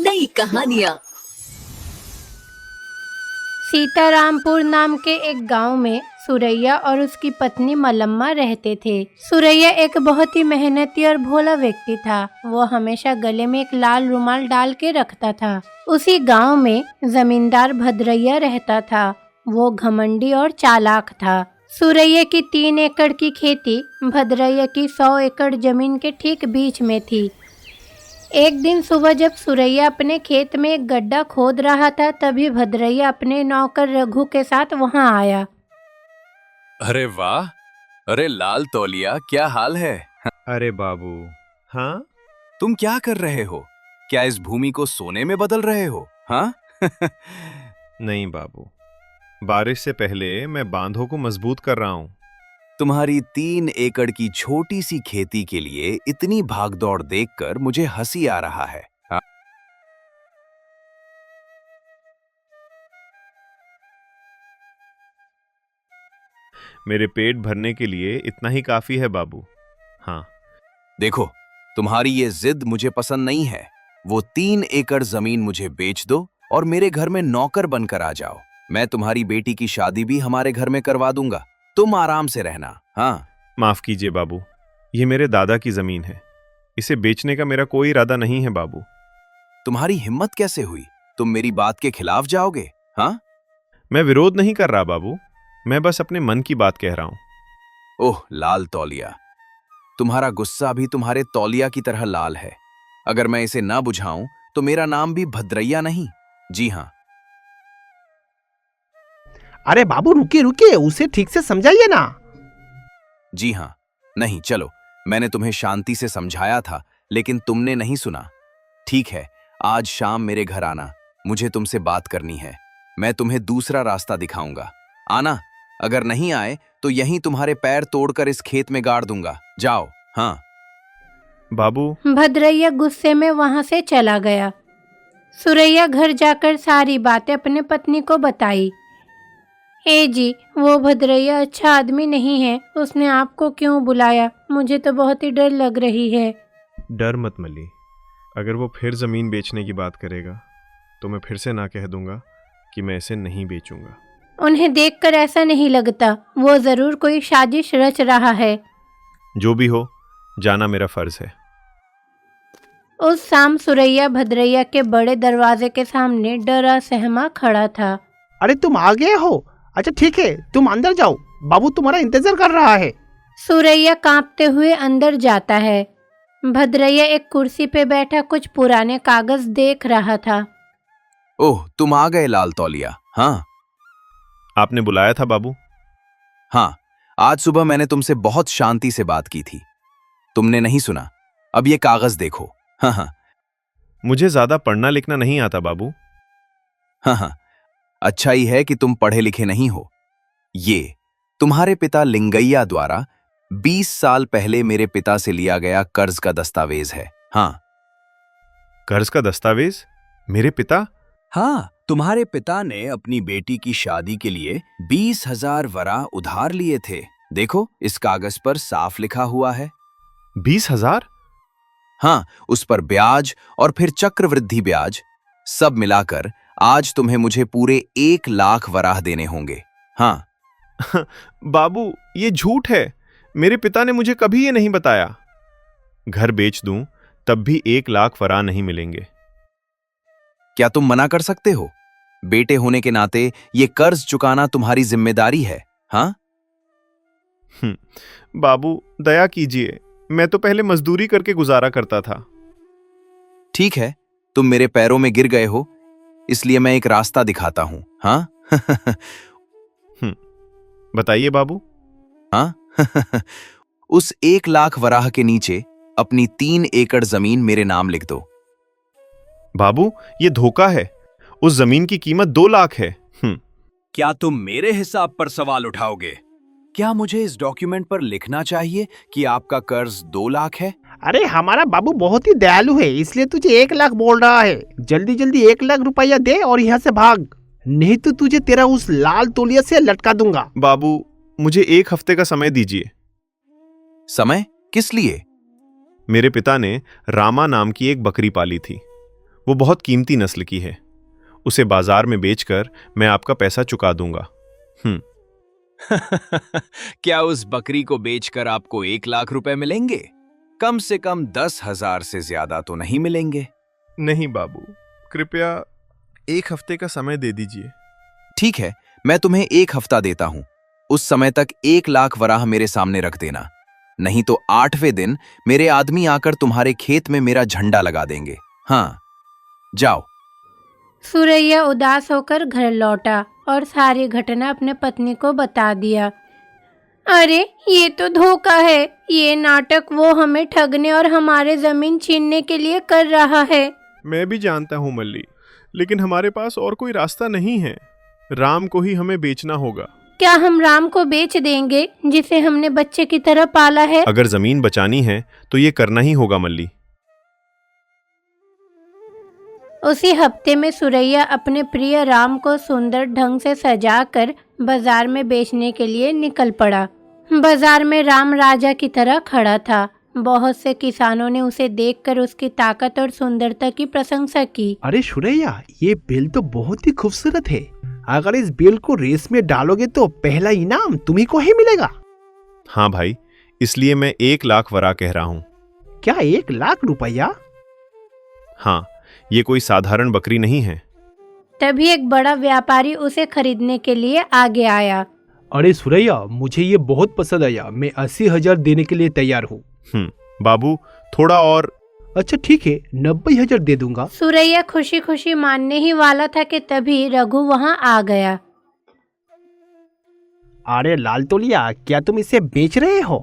नई कहानियाँ। सीतारामपुर नाम के एक गांव में सुरैया और उसकी पत्नी मलम्मा रहते थे। सुरैया एक बहुत ही मेहनती और भोला व्यक्ति था। वो हमेशा गले में एक लाल रुमाल डाल के रखता था। उसी गांव में जमींदार भद्रैया रहता था। वो घमंडी और चालाक था। सुरैया की 3 एकड़ की खेती भद्रैया की 100 एकड़ जमीन के ठीक बीच में थी। एक दिन सुबह जब सुरैया अपने खेत में एक गड्ढा खोद रहा था, तभी भद्रैया अपने नौकर रघु के साथ वहां आया। अरे वाह! अरे लाल तौलिया, क्या हाल है? अरे बाबू, हाँ? तुम क्या कर रहे हो? क्या इस भूमि को सोने में बदल रहे हो? हाँ? नहीं बाबू, बारिश से पहले मैं बांधों को मजबूत कर रहा हूँ। तुम्हारी 3 एकड़ की छोटी सी खेती के लिए इतनी भागदौड़ देखकर मुझे हंसी आ रहा है। हाँ? मेरे पेट भरने के लिए इतना ही काफी है बाबू। हाँ। देखो, तुम्हारी ये जिद मुझे पसंद नहीं है। वो 3 एकड़ जमीन मुझे बेच दो और मेरे घर में नौकर बनकर आ जाओ। मैं तुम्हारी बेटी की शादी भी हमारे घर में करवा दूंगा। तुम आराम से रहना। हाँ? माफ कीजिए बाबू, ये मेरे दादा की जमीन है। इसे बेचने का मेरा कोई इरादा नहीं है बाबू। तुम्हारी हिम्मत कैसे हुई? तुम मेरी बात के खिलाफ जाओगे? हाँ? मैं विरोध नहीं कर रहा बाबू, मैं बस अपने मन की बात कह रहा हूं। ओह लाल तौलिया, तुम्हारा गुस्सा भी तुम्हारे तौलिया की तरह लाल है। अगर मैं इसे ना बुझाऊं तो मेरा नाम भी भद्रैया नहीं। जी हाँ। अरे बाबू रुकिए रुकिए, उसे ठीक से समझाइए ना। जी हाँ। नहीं, चलो, मैंने तुम्हें शांति से समझाया था, लेकिन तुमने नहीं सुना। ठीक है, आज शाम मेरे घर आना, मुझे तुमसे बात करनी है। मैं तुम्हें दूसरा रास्ता दिखाऊंगा। आना। अगर नहीं आए तो यहीं तुम्हारे पैर तोड़कर इस खेत में गाड़ दूंगा। जाओ। हाँ? बाबू। भद्रैया गुस्से में वहां से चला गया। सुरैया घर जाकर सारी बातें अपने पत्नी को बताई। हे जी, वो भद्रैया अच्छा आदमी नहीं है। उसने आपको क्यों बुलाया? मुझे तो बहुत ही डर लग रही है। डर मत मली, अगर वो फिर जमीन बेचने की बात करेगा तो मैं फिर से ना कह दूंगा कि मैं इसे नहीं बेचूंगा। उन्हें देखकर ऐसा नहीं लगता। वो जरूर कोई साजिश रच रहा है। जो भी हो, जाना मेरा फर्ज है। उस शाम सुरैया भद्रैया के बड़े दरवाजे के सामने डरा सहमा खड़ा था। अरे तुम आ गए हो? अच्छा ठीक है, तुम अंदर जाओ, बाबू तुम्हारा इंतजार कर रहा है। सुरैया कांपते हुए अंदर जाता है। भद्रैया एक कुर्सी पे बैठा कुछ पुराने कागज देख रहा था। ओह, तुम आ गए लाल तौलिया। हाँ? आपने बुलाया था बाबू? हाँ, आज सुबह मैंने तुमसे बहुत शांति से बात की थी। तुमने नहीं सुना। अब ये कागज देखो। हाँ हाँ। मुझे ज्यादा पढ़ना लिखना नहीं आता बाबू। हाँ हाँ, अच्छा ही है कि तुम पढ़े लिखे नहीं हो। ये तुम्हारे पिता लिंगैया द्वारा 20 साल पहले मेरे पिता से लिया गया कर्ज का दस्तावेज है। हाँ। कर्ज का दस्तावेज? मेरे पिता? हाँ, तुम्हारे पिता ने अपनी बेटी की शादी के लिए 20,000 वरा उधार लिए थे। देखो, इस कागज पर साफ लिखा हुआ है। 20,000? हाँ, उस पर ब्याज और फिर चक्रवृद्धि ब्याज, सब मिलाकर आज तुम्हें मुझे पूरे 1 लाख वराह देने होंगे। हाँ। बाबू, ये झूठ है। मेरे पिता ने मुझे कभी ये नहीं बताया। घर बेच दूं तब भी 1 लाख वराह नहीं मिलेंगे। क्या तुम मना कर सकते हो? बेटे होने के नाते ये कर्ज चुकाना तुम्हारी जिम्मेदारी है। हाँ? बाबू दया कीजिए, मैं तो पहले मजदूरी करके गुजारा करता था। ठीक है, तुम मेरे पैरों में गिर गए हो, इसलिए मैं एक रास्ता दिखाता हूं। हाँ? बताइए बाबू। हाँ? उस 1 लाख वराह के नीचे अपनी 3 एकड़ जमीन मेरे नाम लिख दो। बाबू, ये धोखा है। उस जमीन की कीमत 2 लाख है। क्या तुम मेरे हिसाब पर सवाल उठाओगे? क्या मुझे इस डॉक्यूमेंट पर लिखना चाहिए कि आपका कर्ज 2 लाख है? अरे हमारा बाबू बहुत ही दयालु है, इसलिए तुझे 1 लाख बोल रहा है। जल्दी जल्दी 1 लाख रुपया दे और यहाँ से भाग, नहीं तो तुझे तेरा उस लाल तौलिया से लटका दूंगा। बाबू, मुझे 1 हफ्ते का समय दीजिए। समय? किस लिए? मेरे पिता ने रामा नाम की एक बकरी पाली थी। वो बहुत कीमती नस्ल की है। उसे बाजार में बेचकर मैं आपका पैसा चुका दूंगा। क्या उस बकरी को बेचकर आपको 1 लाख रुपए मिलेंगे? कम से कम 10,000 से ज्यादा तो नहीं मिलेंगे। नहीं बाबू, कृपया 1 हफ्ते का समय दे दीजिए। ठीक है, मैं तुम्हें 1 हफ्ता देता हूं। उस समय तक 1 लाख वराह मेरे सामने रख देना, नहीं तो 8वें दिन मेरे आदमी आकर तुम्हारे खेत में मेरा झंडा लगा देंगे। हाँ, जाओ। सुरैया उदास होकर घर लौटा और सारी घटना अपने पत्नी को बता दिया। अरे ये तो धोखा है, ये नाटक वो हमें ठगने और हमारे जमीन छीनने के लिए कर रहा है। मैं भी जानता हूं मल्ली, लेकिन हमारे पास और कोई रास्ता नहीं है। राम को ही हमें बेचना होगा। क्या हम राम को बेच देंगे, जिसे हमने बच्चे की तरह पाला है? अगर जमीन बचानी है तो ये करना ही होगा मल्ली। उसी हफ्ते में सुरैया अपने प्रिय राम को सुंदर ढंग से सजाकर बाजार में बेचने के लिए निकल पड़ा। बाजार में राम राजा की तरह खड़ा था। बहुत से किसानों ने उसे देखकर उसकी ताकत और सुंदरता की प्रशंसा की। अरे सुरैया, ये बेल तो बहुत ही खूबसूरत है। अगर इस बेल को रेस में डालोगे तो पहला इनाम तुम्ही को ही मिलेगा। हाँ भाई, इसलिए मैं 1 लाख वरा कह रहा हूँ। क्या 1 लाख रुपया? हाँ, ये कोई साधारण बकरी नहीं है। तभी एक बड़ा व्यापारी उसे खरीदने के लिए आगे आया। अरे सुरैया, मुझे ये बहुत पसंद आया। मैं 80,000 देने के लिए तैयार हूँ। बाबू, थोड़ा और। अच्छा ठीक है, 90,000 दे दूंगा। सुरैया खुशी खुशी मानने ही वाला था कि तभी रघु वहां आ गया। अरे लाल तोलिया, क्या तुम इसे बेच रहे हो?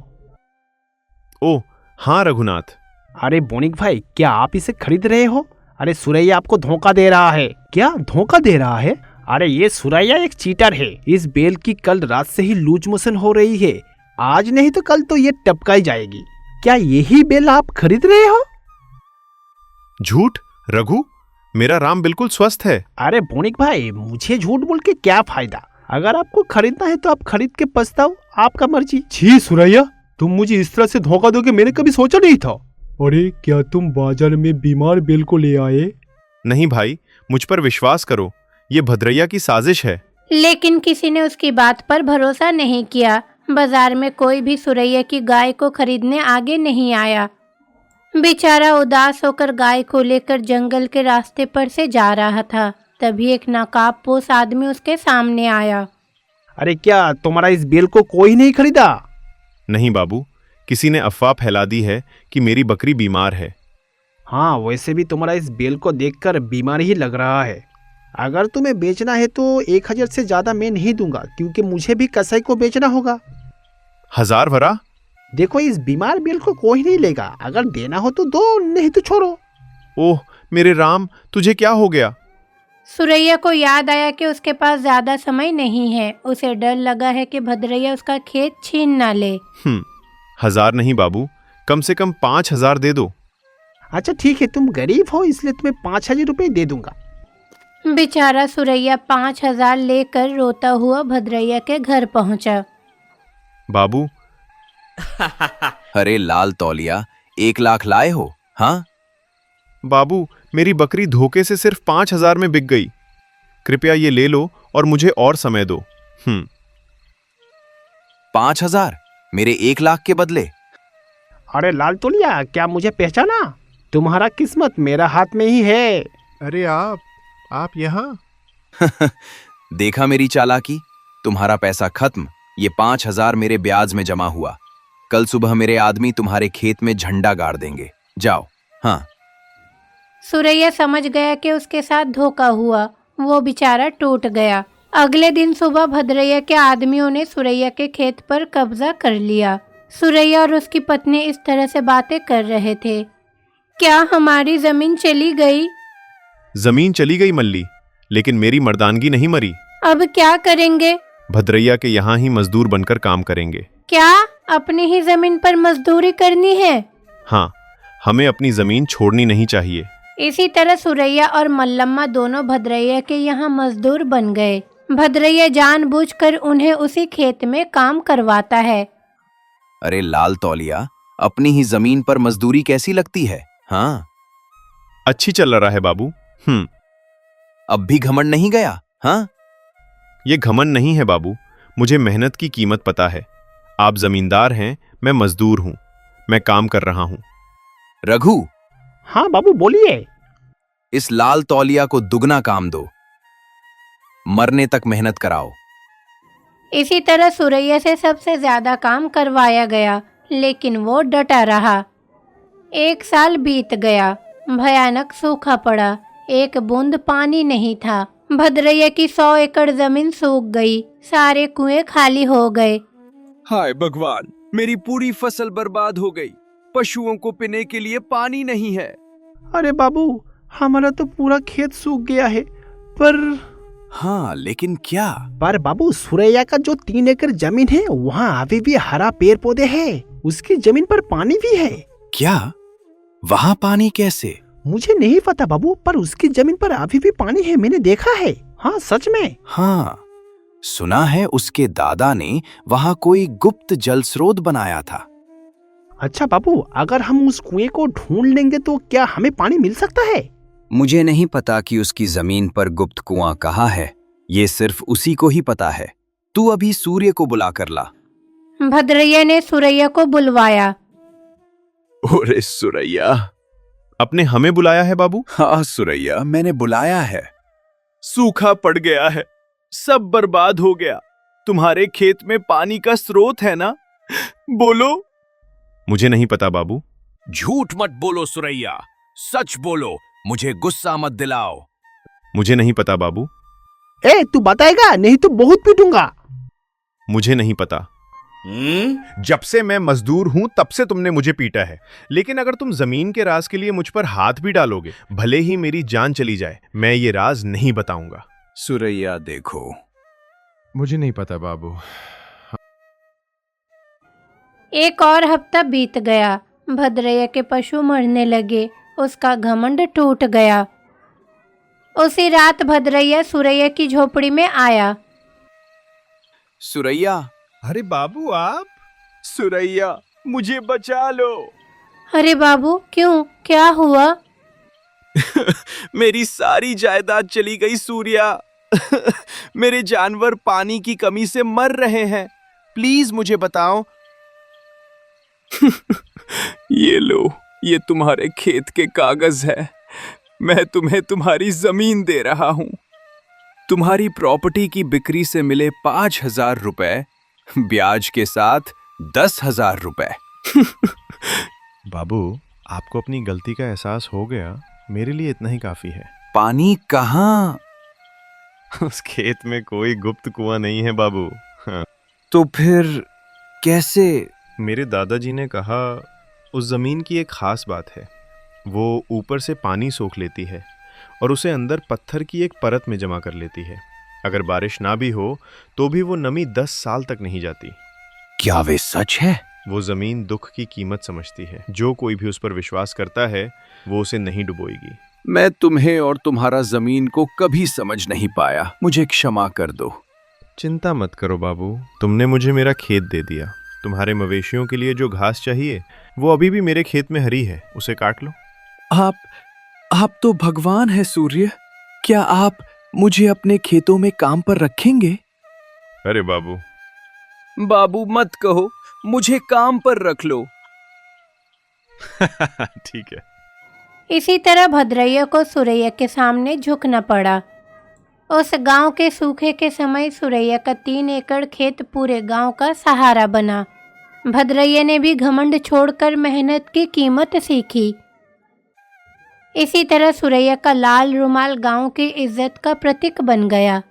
ओह हाँ रघुनाथ। अरे बोनिक भाई, क्या आप इसे खरीद रहे हो? अरे सुरैया आपको धोखा दे रहा है। क्या धोखा दे रहा है? अरे ये सुरैया एक चीटर है। इस बेल की कल रात से ही लूज मोशन हो रही है। आज नहीं तो कल तो ये टपकाई जाएगी। क्या यही बेल आप खरीद रहे हो? झूठ रघु, मेरा राम बिल्कुल स्वस्थ है। अरे बोनिक भाई, मुझे झूठ बोल के क्या फायदा? अगर आपको खरीदना है तो आप खरीद के पछताओ, आपका मर्जी। छी सुरैया, तुम मुझे इस तरह से धोखा दोगे मैंने कभी सोचा नहीं था। अरे क्या तुम बाजार में बीमार बेल को ले आए? नहीं भाई, मुझ पर विश्वास करो, ये भद्रैया की साजिश है। लेकिन किसी ने उसकी बात पर भरोसा नहीं किया। बाजार में कोई भी सुरैया की गाय को खरीदने आगे नहीं आया। बेचारा उदास होकर गाय को लेकर जंगल के रास्ते पर से जा रहा था। तभी एक नकाबपोश आदमी उसके सामने आया। अरे क्या तुम्हारा इस बेल को कोई नहीं खरीदा? नहीं बाबू, किसी ने अफवाह फैला दी है कि मेरी बकरी बीमार है। हाँ, वैसे भी तुम्हारा इस बेल को देखकर बीमार ही लग रहा है। अगर तुम्हें बेचना है तो 1,000 से ज्यादा मैं नहीं दूंगा, क्योंकि मुझे भी कसाई को बेचना होगा। 1000 वरा? देखो, इस बीमार बेल को कोई नहीं लेगा। अगर देना हो तो दो, नहीं तो छोड़ो। ओह मेरे राम, तुझे क्या हो गया? सुरैया को याद आया कि उसके पास ज्यादा समय नहीं है। उसे डर लगा है कि भद्रैया उसका खेत छीन ना ले। 1000 नहीं बाबू, कम से कम 5000 दे दो। अच्छा ठीक है, तुम गरीब हो इसलिए तुम्हें 5,000 रुपए दे दूंगा। बेचारा सुरैया 5,000 लेकर रोता हुआ भद्रैया के घर पहुंचा। बाबू अरे लाल तौलिया, 1 लाख लाए हो? हाँ बाबू, मेरी बकरी धोखे से सिर्फ 5000 में बिक गई। कृपया ये ले लो और मुझे और समय दो। 5,000 मेरे 1 लाख के बदले? अरे लाल तोलिया, क्या मुझे पहचाना? तुम्हारा किस्मत मेरा हाथ में ही है। अरे आप यहाँ? देखा मेरी चालाकी? तुम्हारा पैसा खत्म। ये 5,000 मेरे ब्याज में जमा हुआ। कल सुबह मेरे आदमी तुम्हारे खेत में झंडा गाड़ देंगे। जाओ। हाँ। सुरैया समझ गया कि उसके साथ धोखा हुआ। वो बेचारा टूट गया। अगले दिन सुबह भद्रैया के आदमियों ने सुरैया के खेत पर कब्जा कर लिया। सुरैया और उसकी पत्नी इस तरह से बातें कर रहे थे। क्या हमारी जमीन चली गई? जमीन चली गई मल्ली, लेकिन मेरी मर्दानगी नहीं मरी। अब क्या करेंगे? भद्रैया के यहाँ ही मजदूर बनकर काम करेंगे। क्या अपनी ही जमीन पर मजदूरी करनी है? हाँ, हमें अपनी जमीन छोड़नी नहीं चाहिए। इसी तरह सुरैया और मल्लम्मा दोनों भद्रैया के यहाँ मजदूर बन गए। भद्रैया जानबूझकर उन्हें उसी खेत में काम करवाता है। अरे लाल तौलिया, अपनी ही जमीन पर मजदूरी कैसी लगती है? हाँ, अच्छी चल रहा है बाबू। अब भी घमंड नहीं गया? हाँ, ये घमंड नहीं है बाबू, मुझे मेहनत की कीमत पता है। आप जमींदार हैं, मैं मजदूर हूं, मैं काम कर रहा हूं। रघु, हाँ बाबू बोलिए। इस लाल तौलिया को दुगना काम दो, मरने तक मेहनत कराओ। इसी तरह सुरैया से सबसे ज्यादा काम करवाया गया, लेकिन वो डटा रहा। 1 साल बीत गया। भयानक सूखा पड़ा, एक बूंद पानी नहीं था। भद्रैया की 100 एकड़ जमीन सूख गई, सारे कुएं खाली हो गए। हाय भगवान, मेरी पूरी फसल बर्बाद हो गई। पशुओं को पीने के लिए पानी नहीं है। अरे बाबू, हमारा तो पूरा खेत सूख गया है। पर हाँ, लेकिन क्या? पर बाबू, सुरैया का जो 3 एकड़ जमीन है वहाँ अभी भी हरा पेड़ पौधे हैं। उसकी जमीन पर पानी भी है। क्या? वहां पानी कैसे? मुझे नहीं पता बाबू, पर उसकी जमीन पर अभी भी पानी है, मैंने देखा है। हाँ सच में। हाँ, सुना है उसके दादा ने वहां कोई गुप्त जल स्रोत बनाया था। अच्छा बाबू, अगर हम उस कुएं को ढूंढ लेंगे तो क्या हमें पानी मिल सकता है? मुझे नहीं पता कि उसकी जमीन पर गुप्त कुआं कहाँ है, ये सिर्फ उसी को ही पता है। तू अभी सूर्य को बुला कर ला। भद्रैया ने सुरैया को बुलवाया। ओरे सुरैया, अपने हमें बुलाया है बाबू? हाँ सुरैया, मैंने बुलाया है। सूखा पड़ गया है, सब बर्बाद हो गया। तुम्हारे खेत में पानी का स्रोत है ना? बोलो। मुझे नहीं पता बाबू। झूठ मत बोलो सुरैया, सच बोलो, मुझे गुस्सा मत दिलाओ। मुझे नहीं पता बाबू। ए, तू बताएगा नहीं तो बहुत पीटूंगा। मुझे नहीं पता। जब से मैं मजदूर हूं तब से तुमने मुझे पीटा है, लेकिन अगर तुम जमीन के राज के लिए मुझ पर हाथ भी डालोगे, भले ही मेरी जान चली जाए, मैं ये राज नहीं बताऊंगा। सुरैया देखो, मुझे नहीं पता बाबू। 1 और हफ्ता बीत गया। भद्रैया के पशु मरने लगे, उसका घमंड टूट गया। उसी रात भद्रैया सुरैया की झोपड़ी में आया। सुरैया। अरे बाबू आप? सुरैया, मुझे बचा लो। अरे बाबू, क्यों, क्या हुआ? मेरी सारी जायदाद चली गई सूर्या। मेरे जानवर पानी की कमी से मर रहे हैं, प्लीज मुझे बताओ। ये लो, ये तुम्हारे खेत के कागज है। मैं तुम्हें तुम्हारी जमीन दे रहा हूं। तुम्हारी प्रॉपर्टी की बिक्री से मिले 5,000 रुपए, ब्याज के साथ 10,000 रुपए। बाबू, आपको अपनी गलती का एहसास हो गया, मेरे लिए इतना ही काफी है। पानी कहाँ? उस खेत में कोई गुप्त कुआं नहीं है बाबू। हाँ। तो फिर कैसे? मेरे दादाजी ने कहा, उस जमीन की एक खास बात है, वो ऊपर से पानी सोख लेती है और उसे अंदर पत्थर की एक परत में जमा कर लेती है। अगर बारिश ना भी हो तो भी वो नमी 10 साल तक नहीं जाती। क्या वे सच है? वो जमीन दुख की कीमत समझती है। जो कोई भी उस पर विश्वास करता है वो उसे नहीं डुबोएगी। मैं तुम्हें और तुम्हारा जमीन को कभी समझ नहीं पाया, मुझे क्षमा कर दो। चिंता मत करो बाबू, तुमने मुझे मेरा खेत दे दिया। तुम्हारे मवेशियों के लिए जो घास चाहिए वो अभी भी मेरे खेत में हरी है, उसे काट लो। आप तो भगवान है सूर्य। क्या आप मुझे अपने खेतों में काम पर रखेंगे? अरे बाबू। बाबू मत कहो, मुझे काम पर रख लो। ठीक है। इसी तरह भद्रैया को सुरैया के सामने झुकना पड़ा। उस गांव के सूखे के समय सुरैया का 3 एकड़ खेत पूरे गांव का सहारा बना। भद्रैया ने भी घमंड छोड़कर मेहनत की कीमत सीखी। इसी तरह सुरैया का लाल रुमाल गांव की इज्जत का प्रतीक बन गया।